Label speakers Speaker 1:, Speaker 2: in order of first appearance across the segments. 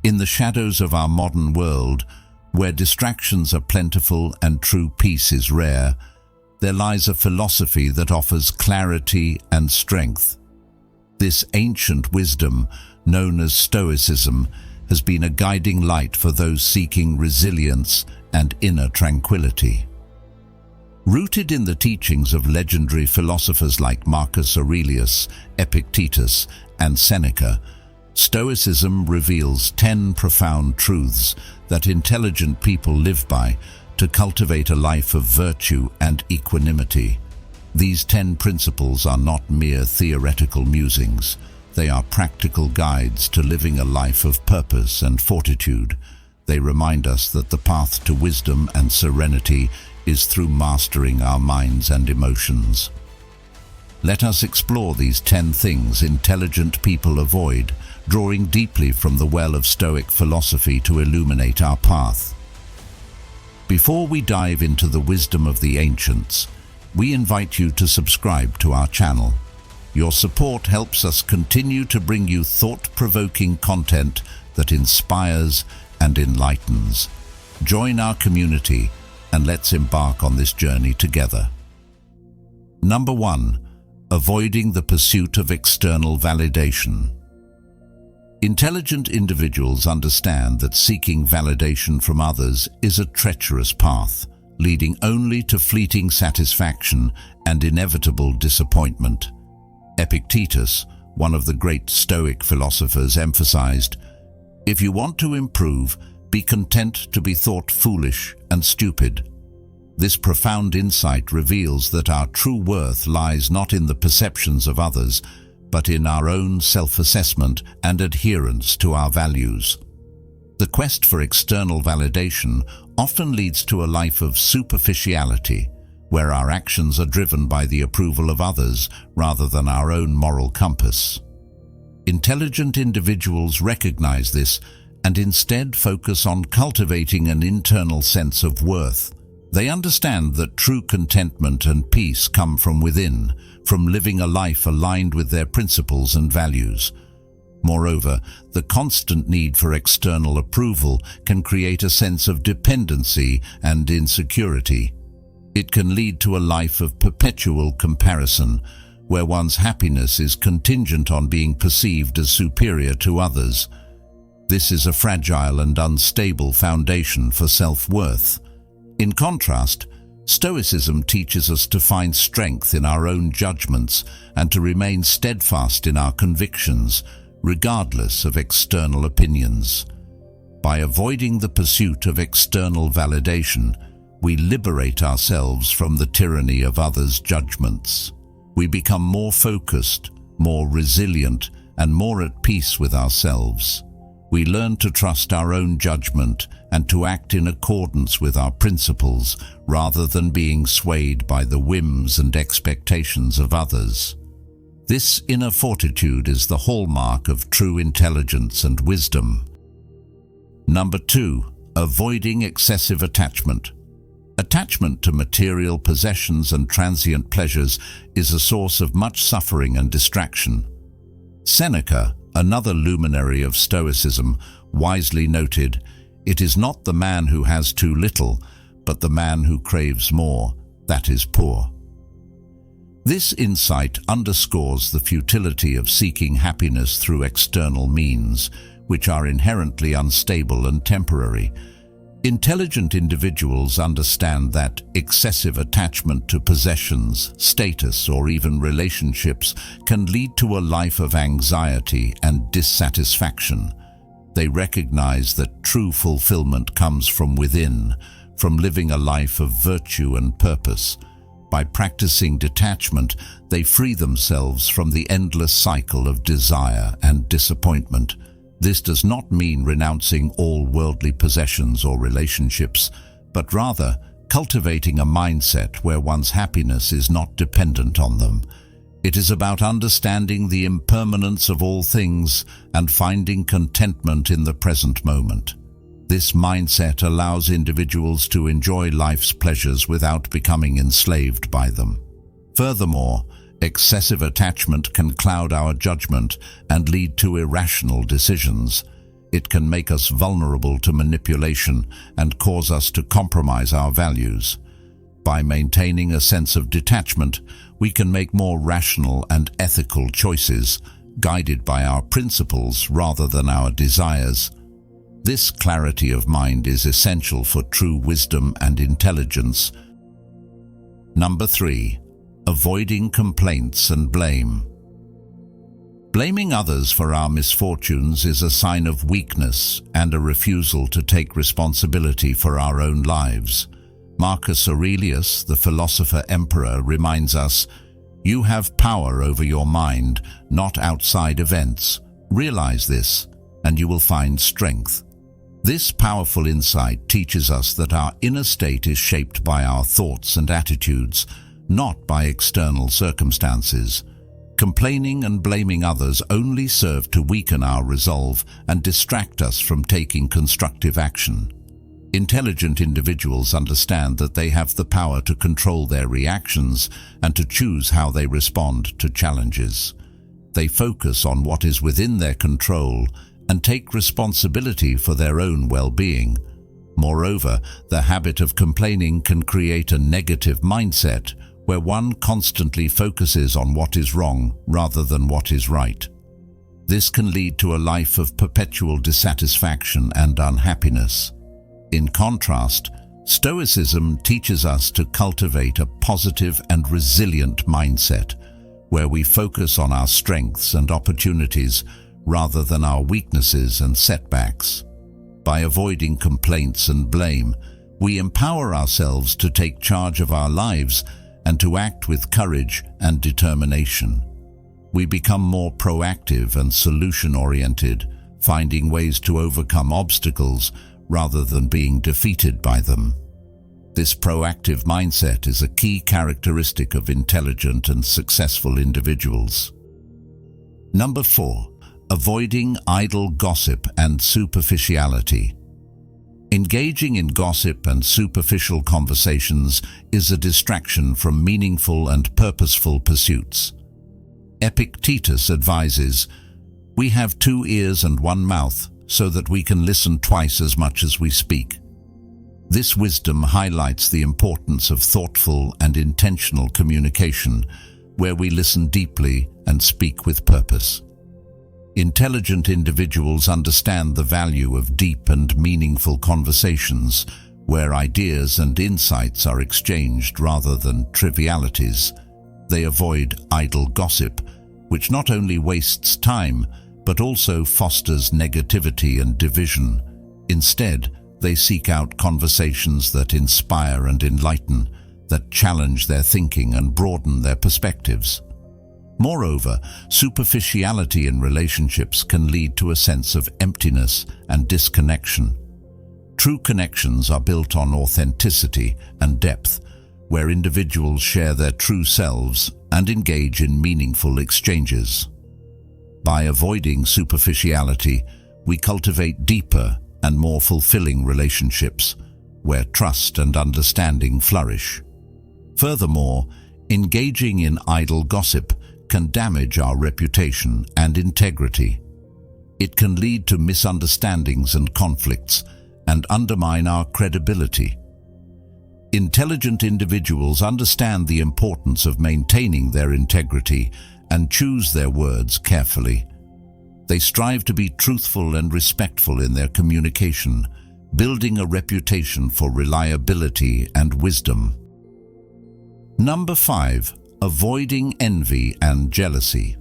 Speaker 1: In the shadows of our modern world, where distractions are plentiful and true peace is rare, there lies a philosophy that offers clarity and strength. This ancient wisdom, known as Stoicism, has been a guiding light for those seeking resilience and inner tranquility. Rooted in the teachings of legendary philosophers like Marcus Aurelius, Epictetus, and Seneca, Stoicism reveals 10 profound truths that intelligent people live by to cultivate a life of virtue and equanimity. These 10 principles are not mere theoretical musings. They are practical guides to living a life of purpose and fortitude. They remind us that the path to wisdom and serenity is through mastering our minds and emotions. Let us explore these 10 things intelligent people avoid, drawing deeply from the well of Stoic philosophy to illuminate our path. Before we dive into the wisdom of the ancients, we invite you to subscribe to our channel. Your support helps us continue to bring you thought-provoking content that inspires and enlightens. Join our community and let's embark on this journey together. Number 1. Avoiding the pursuit of external validation. Intelligent individuals understand that seeking validation from others is a treacherous path, leading only to fleeting satisfaction and inevitable disappointment. Epictetus, one of the great Stoic philosophers, emphasized, "If you want to improve, be content to be thought foolish and stupid." This profound insight reveals that our true worth lies not in the perceptions of others, but in our own self-assessment and adherence to our values. The quest for external validation often leads to a life of superficiality, where our actions are driven by the approval of others rather than our own moral compass. Intelligent individuals recognize this and instead focus on cultivating an internal sense of worth. They understand that true contentment and peace come from within, from living a life aligned with their principles and values. Moreover, the constant need for external approval can create a sense of dependency and insecurity. It can lead to a life of perpetual comparison, where one's happiness is contingent on being perceived as superior to others. This is a fragile and unstable foundation for self-worth. In contrast, Stoicism teaches us to find strength in our own judgments and to remain steadfast in our convictions, regardless of external opinions. By avoiding the pursuit of external validation, we liberate ourselves from the tyranny of others' judgments. We become more focused, more resilient, and more at peace with ourselves. We learn to trust our own judgment and to act in accordance with our principles rather than being swayed by the whims and expectations of others. This inner fortitude is the hallmark of true intelligence and wisdom. Number 2. Avoiding excessive attachment. Attachment to material possessions and transient pleasures is a source of much suffering and distraction. Seneca, another luminary of Stoicism, wisely noted, "It is not the man who has too little, but the man who craves more, that is poor." This insight underscores the futility of seeking happiness through external means, which are inherently unstable and temporary. Intelligent individuals understand that excessive attachment to possessions, status, or even relationships can lead to a life of anxiety and dissatisfaction. They recognize that true fulfillment comes from within, from living a life of virtue and purpose. By practicing detachment, they free themselves from the endless cycle of desire and disappointment. This does not mean renouncing all worldly possessions or relationships, but rather cultivating a mindset where one's happiness is not dependent on them. It is about understanding the impermanence of all things and finding contentment in the present moment. This mindset allows individuals to enjoy life's pleasures without becoming enslaved by them. Furthermore, excessive attachment can cloud our judgment and lead to irrational decisions. it can make us vulnerable to manipulation and cause us to compromise our values. By maintaining a sense of detachment, we can make more rational and ethical choices, guided by our principles rather than our desires. This clarity of mind is essential for true wisdom and intelligence. Number 3. Avoiding complaints and blame. Blaming others for our misfortunes is a sign of weakness and a refusal to take responsibility for our own lives. Marcus Aurelius, the philosopher-emperor, reminds us, "You have power over your mind, not outside events. Realize this, and you will find strength." This powerful insight teaches us that our inner state is shaped by our thoughts and attitudes, not by external circumstances. Complaining and blaming others only serve to weaken our resolve and distract us from taking constructive action. Intelligent individuals understand that they have the power to control their reactions and to choose how they respond to challenges. They focus on what is within their control and take responsibility for their own well-being. Moreover, the habit of complaining can create a negative mindset where one constantly focuses on what is wrong rather than what is right. This can lead to a life of perpetual dissatisfaction and unhappiness. In contrast, Stoicism teaches us to cultivate a positive and resilient mindset, where we focus on our strengths and opportunities rather than our weaknesses and setbacks. By avoiding complaints and blame, we empower ourselves to take charge of our lives and to act with courage and determination. We become more proactive and solution-oriented, finding ways to overcome obstacles rather than being defeated by them. This proactive mindset is a key characteristic of intelligent and successful individuals. Number 4. Avoiding idle gossip and superficiality. Engaging in gossip and superficial conversations is a distraction from meaningful and purposeful pursuits. Epictetus advises, "We have 2 ears and 1 mouth, so that we can listen twice as much as we speak." This wisdom highlights the importance of thoughtful and intentional communication, where we listen deeply and speak with purpose. Intelligent individuals understand the value of deep and meaningful conversations, where ideas and insights are exchanged rather than trivialities. They avoid idle gossip, which not only wastes time, but also fosters negativity and division. Instead, they seek out conversations that inspire and enlighten, that challenge their thinking and broaden their perspectives. Moreover, superficiality in relationships can lead to a sense of emptiness and disconnection. True connections are built on authenticity and depth, where individuals share their true selves and engage in meaningful exchanges. By avoiding superficiality, we cultivate deeper and more fulfilling relationships, where trust and understanding flourish. Furthermore, engaging in idle gossip can damage our reputation and integrity. It can lead to misunderstandings and conflicts and undermine our credibility. Intelligent individuals understand the importance of maintaining their integrity and choose their words carefully. They strive to be truthful and respectful in their communication, building a reputation for reliability and wisdom. Number 5. Avoiding envy and jealousy.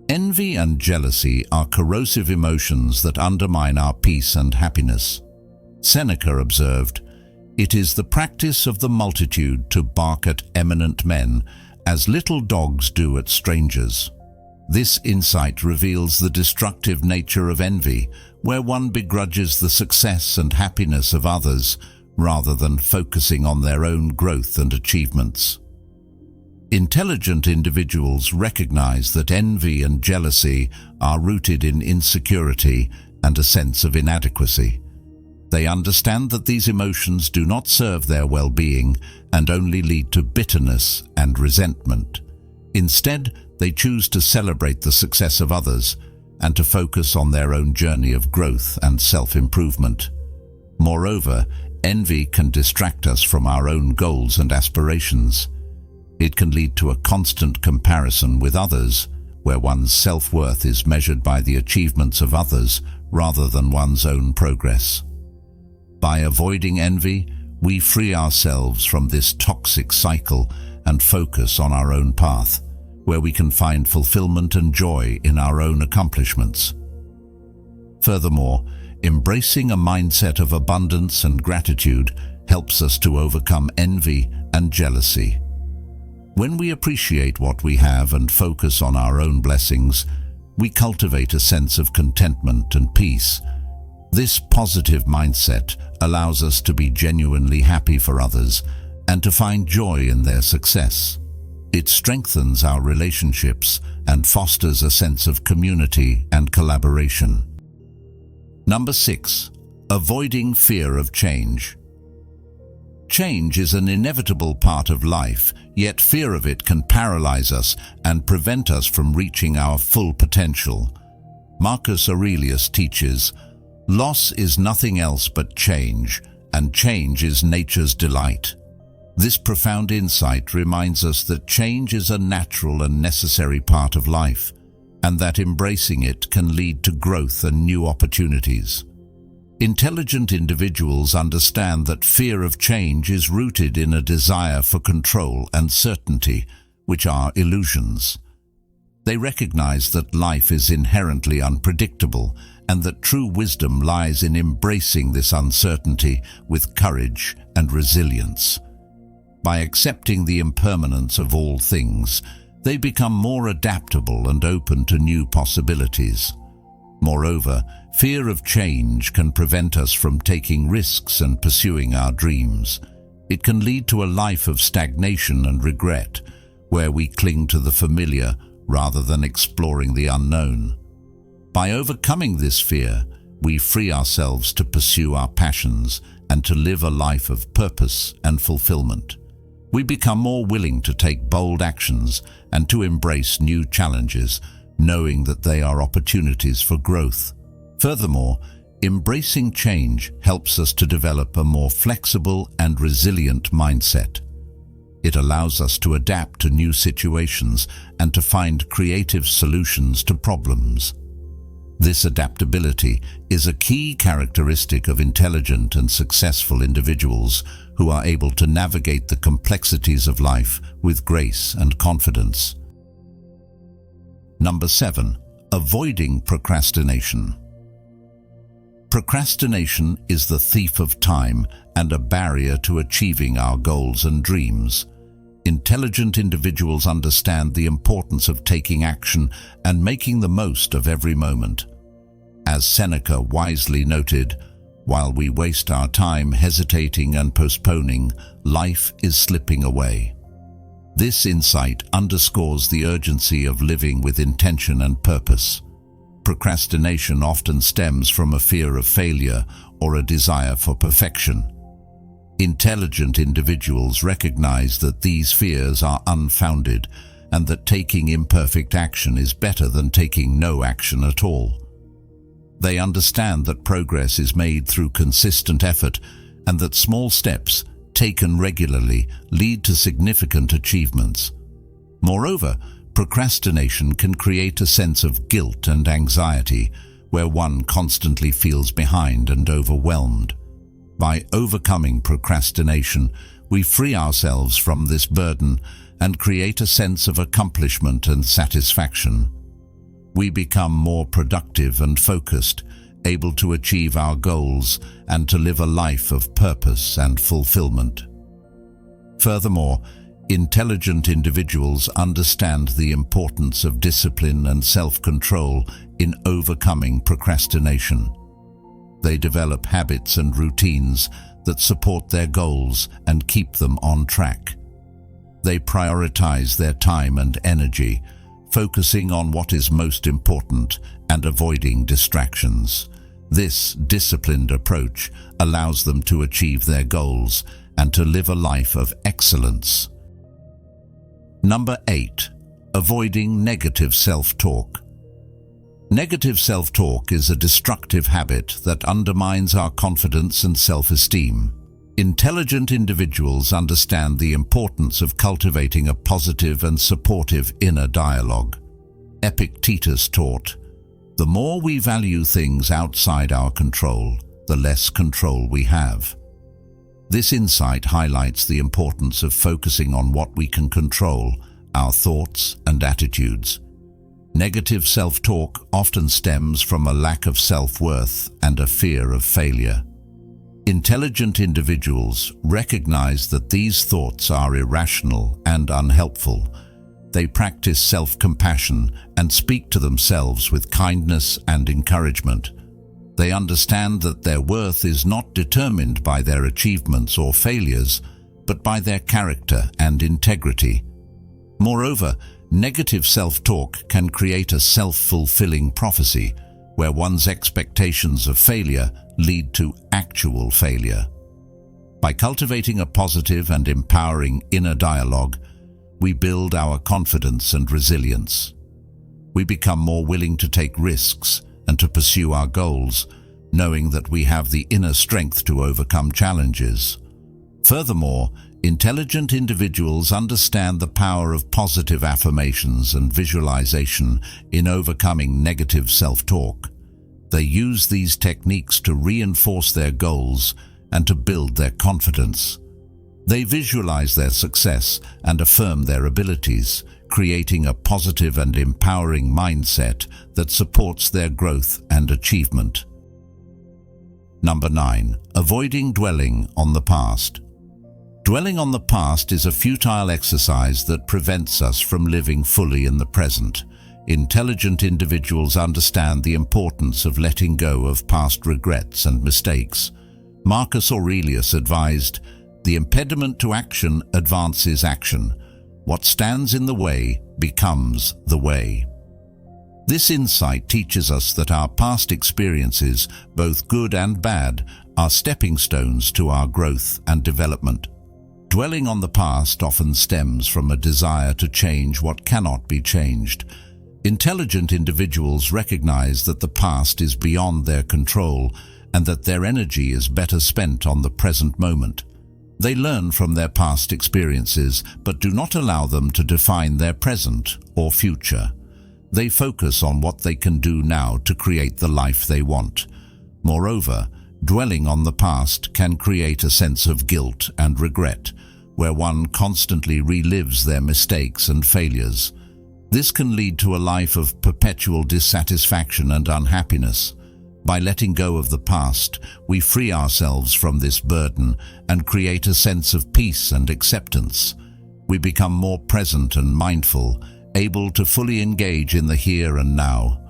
Speaker 1: Envy and jealousy are corrosive emotions that undermine our peace and happiness. Seneca observed, "It is the practice of the multitude to bark at eminent men, as little dogs do at strangers." This insight reveals the destructive nature of envy, where one begrudges the success and happiness of others rather than focusing on their own growth and achievements. Intelligent individuals recognize that envy and jealousy are rooted in insecurity and a sense of inadequacy. They understand that these emotions do not serve their well-being and only lead to bitterness and resentment. Instead, they choose to celebrate the success of others, and to focus on their own journey of growth and self-improvement. Moreover, envy can distract us from our own goals and aspirations. It can lead to a constant comparison with others, where one's self-worth is measured by the achievements of others rather than one's own progress. By avoiding envy, we free ourselves from this toxic cycle and focus on our own path, where we can find fulfillment and joy in our own accomplishments. Furthermore, embracing a mindset of abundance and gratitude helps us to overcome envy and jealousy. When we appreciate what we have and focus on our own blessings, we cultivate a sense of contentment and peace. This positive mindset allows us to be genuinely happy for others and to find joy in their success. It strengthens our relationships and fosters a sense of community and collaboration. Number 6. Avoiding fear of change. Change is an inevitable part of life, yet fear of it can paralyze us and prevent us from reaching our full potential. Marcus Aurelius teaches, "Loss is nothing else but change, and change is nature's delight." This profound insight reminds us that change is a natural and necessary part of life, and that embracing it can lead to growth and new opportunities. Intelligent individuals understand that fear of change is rooted in a desire for control and certainty, which are illusions. They recognize that life is inherently unpredictable and that true wisdom lies in embracing this uncertainty with courage and resilience. By accepting the impermanence of all things, they become more adaptable and open to new possibilities. Moreover, fear of change can prevent us from taking risks and pursuing our dreams. It can lead to a life of stagnation and regret, where we cling to the familiar rather than exploring the unknown. By overcoming this fear, we free ourselves to pursue our passions and to live a life of purpose and fulfillment. We become more willing to take bold actions and to embrace new challenges, knowing that they are opportunities for growth. Furthermore, embracing change helps us to develop a more flexible and resilient mindset. It allows us to adapt to new situations and to find creative solutions to problems. This adaptability is a key characteristic of intelligent and successful individuals who are able to navigate the complexities of life with grace and confidence. Number 7. Avoiding procrastination. Procrastination is the thief of time and a barrier to achieving our goals and dreams. Intelligent individuals understand the importance of taking action and making the most of every moment. As Seneca wisely noted, "While we waste our time hesitating and postponing, life is slipping away." This insight underscores the urgency of living with intention and purpose. Procrastination often stems from a fear of failure or a desire for perfection. Intelligent individuals recognize that these fears are unfounded and that taking imperfect action is better than taking no action at all. They understand that progress is made through consistent effort and that small steps, taken regularly, lead to significant achievements. Moreover, procrastination can create a sense of guilt and anxiety, where one constantly feels behind and overwhelmed. By overcoming procrastination, we free ourselves from this burden and create a sense of accomplishment and satisfaction. We become more productive and focused, able to achieve our goals and to live a life of purpose and fulfillment. Furthermore, intelligent individuals understand the importance of discipline and self-control in overcoming procrastination. They develop habits and routines that support their goals and keep them on track. They prioritize their time and energy, focusing on what is most important and avoiding distractions. This disciplined approach allows them to achieve their goals and to live a life of excellence. Number 8. Avoiding negative self-talk. Negative self-talk is a destructive habit that undermines our confidence and self-esteem. Intelligent individuals understand the importance of cultivating a positive and supportive inner dialogue. Epictetus taught, "The more we value things outside our control, the less control we have." This insight highlights the importance of focusing on what we can control, our thoughts and attitudes. Negative self-talk often stems from a lack of self-worth and a fear of failure. Intelligent individuals recognize that these thoughts are irrational and unhelpful. They practice self-compassion and speak to themselves with kindness and encouragement. They understand that their worth is not determined by their achievements or failures, but by their character and integrity. Moreover, negative self-talk can create a self-fulfilling prophecy, where one's expectations of failure lead to actual failure. By cultivating a positive and empowering inner dialogue, we build our confidence and resilience. We become more willing to take risks and to pursue our goals, knowing that we have the inner strength to overcome challenges. Furthermore, intelligent individuals understand the power of positive affirmations and visualization in overcoming negative self-talk. They use these techniques to reinforce their goals and to build their confidence. They visualize their success and affirm their abilities, creating a positive and empowering mindset that supports their growth and achievement. Number 9. Avoiding dwelling on the past. Dwelling on the past is a futile exercise that prevents us from living fully in the present. Intelligent individuals understand the importance of letting go of past regrets and mistakes. Marcus Aurelius advised, "The impediment to action advances action. What stands in the way becomes the way." This insight teaches us that our past experiences, both good and bad, are stepping stones to our growth and development. Dwelling on the past often stems from a desire to change what cannot be changed. Intelligent individuals recognize that the past is beyond their control and that their energy is better spent on the present moment. They learn from their past experiences, but do not allow them to define their present or future. They focus on what they can do now to create the life they want. Moreover, dwelling on the past can create a sense of guilt and regret, where one constantly relives their mistakes and failures. This can lead to a life of perpetual dissatisfaction and unhappiness. By letting go of the past, we free ourselves from this burden and create a sense of peace and acceptance. We become more present and mindful, able to fully engage in the here and now.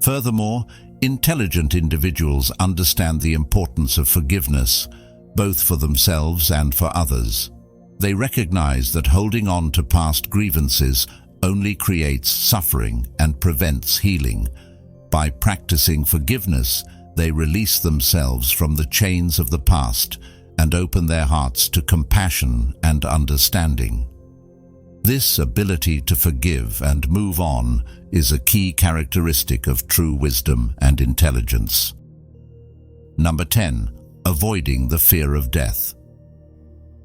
Speaker 1: Furthermore, intelligent individuals understand the importance of forgiveness, both for themselves and for others. They recognize that holding on to past grievances only creates suffering and prevents healing. By practicing forgiveness, they release themselves from the chains of the past and open their hearts to compassion and understanding. This ability to forgive and move on is a key characteristic of true wisdom and intelligence. Number 10. Avoiding the fear of death.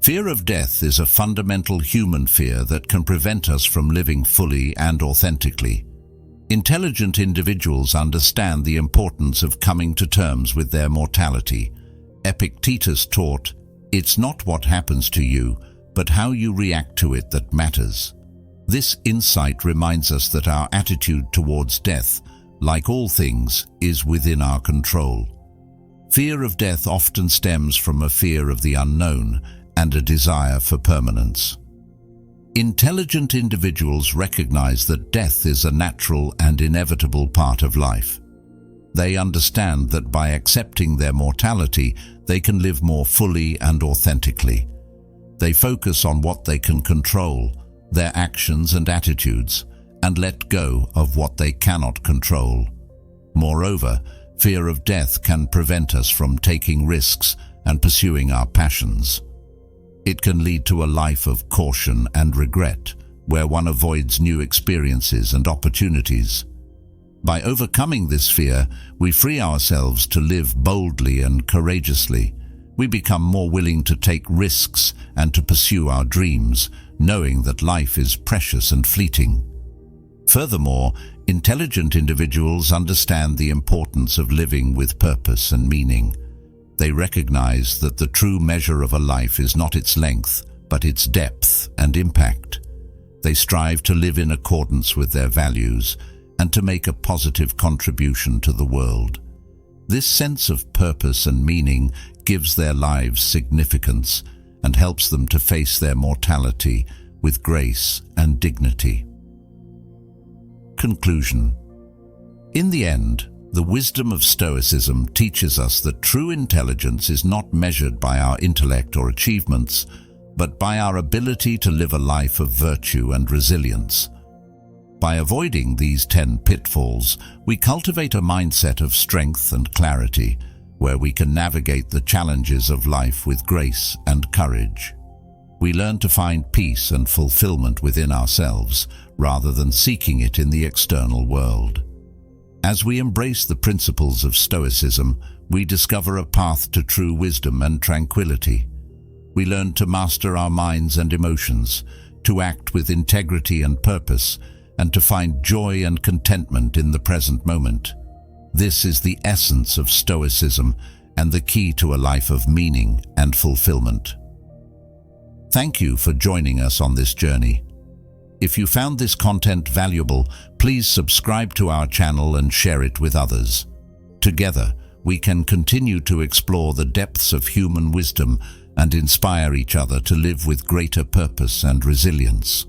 Speaker 1: Fear of death is a fundamental human fear that can prevent us from living fully and authentically. Intelligent individuals understand the importance of coming to terms with their mortality. Epictetus taught, "It's not what happens to you, but how you react to it that matters." This insight reminds us that our attitude towards death, like all things, is within our control. Fear of death often stems from a fear of the unknown and a desire for permanence. Intelligent individuals recognize that death is a natural and inevitable part of life. They understand that by accepting their mortality, they can live more fully and authentically. They focus on what they can control, their actions and attitudes, and let go of what they cannot control. Moreover, fear of death can prevent us from taking risks and pursuing our passions. It can lead to a life of caution and regret, where one avoids new experiences and opportunities. By overcoming this fear, we free ourselves to live boldly and courageously. We become more willing to take risks and to pursue our dreams, knowing that life is precious and fleeting. Furthermore, intelligent individuals understand the importance of living with purpose and meaning. They recognize that the true measure of a life is not its length, but its depth and impact. They strive to live in accordance with their values and to make a positive contribution to the world. This sense of purpose and meaning gives their lives significance and helps them to face their mortality with grace and dignity. Conclusion. In the end, the wisdom of Stoicism teaches us that true intelligence is not measured by our intellect or achievements, but by our ability to live a life of virtue and resilience. By avoiding these 10 pitfalls, we cultivate a mindset of strength and clarity, where we can navigate the challenges of life with grace and courage. We learn to find peace and fulfillment within ourselves, rather than seeking it in the external world. As we embrace the principles of Stoicism, we discover a path to true wisdom and tranquility. We learn to master our minds and emotions, to act with integrity and purpose, and to find joy and contentment in the present moment. This is the essence of Stoicism and the key to a life of meaning and fulfillment. Thank you for joining us on this journey. If you found this content valuable, please subscribe to our channel and share it with others. Together, we can continue to explore the depths of human wisdom and inspire each other to live with greater purpose and resilience.